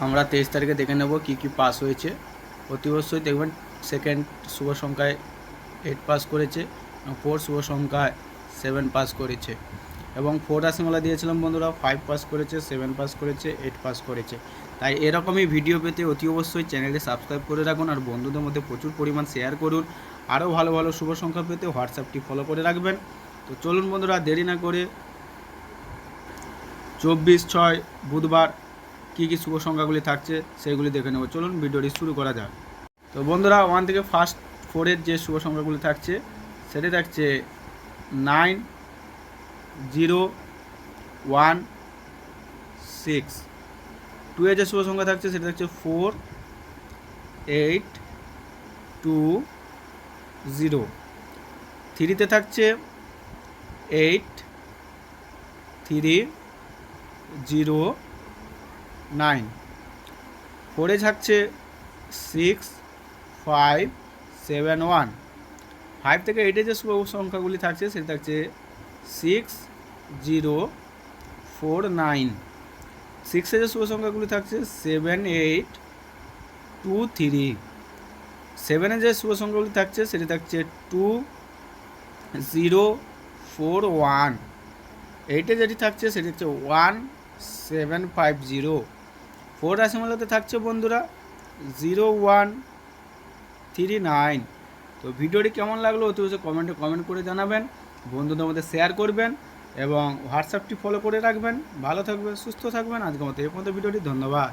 আমরা 23 তারিখে দেখে নেব কি কি পাস হয়েছে। অতি অবশ্যই দেখবেন সেকেন্ড শুভ সংখ্যায় 8 পাস করেছে এবং 4 শুভ সংখ্যায় 7 পাস করেছে এবং 4 রাশিমালা দিয়েছিলাম বন্ধুরা 5 পাস করেছে, 7 পাস করেছে, 8 পাস করেছে। তাই এরকমই ভিডিও পেতে অতি অবশ্যই চ্যানেলটি সাবস্ক্রাইব করে রাখুন আর বন্ধুদের মধ্যে প্রচুর পরিমাণ শেয়ার করুন। আরও ভালো ভালো শুভ সংখ্যা পেতে হোয়াটসঅ্যাপটি ফলো করে রাখবেন। তো চলুন বন্ধুরা, দেরি না করে 24/6 বুধবার কী কী শুভ সংখ্যাগুলি থাকছে সেইগুলি দেখে নেব। চলুন ভিডিওটি শুরু করা যাক। তো বন্ধুরা, 1 থেকে ফার্স্ট 4-এর যে শুভ সংখ্যাগুলি থাকছে সেটি থাকছে 9, 0, 1, 6। 2-এর যে শুভ সংখ্যা থাকছে সেটা থাকছে 4, 8, 2, 0। 3-তে থাকছে 8, 3, 0, 9। 4-এ থাকছে 6, 5, 7, 1। 5 থেকে 8-এ যে শুভ সংখ্যাগুলি থাকছে সেটা থাকছে 6, 0, 4, 9। 6-এ যে শুভ সংখ্যাগুলি থাকছে 7, 8, 2, 3। 7-এ যে শুভ সংখ্যাগুলি থাকছে সেটি থাকছে 2, 0, 4, 1। 8-এ যেটি থাকছে সেটি হচ্ছে 1, 7, 5, 0। 4 রাশিমালাতে থাকছে বন্ধুরা 0, 1, 3, 9। তো ভিডিওটি কেমন লাগলো অতি অবশ্যই কমেন্ট করে জানাবেন, বন্ধুদের মধ্যে শেয়ার করবেন এবং হোয়াটসঅ্যাপটি ফলো করে রাখবেন। ভালো থাকবেন, সুস্থ থাকবেন। আজকের মতো এই পর্যন্ত ভিডিওটি। ধন্যবাদ।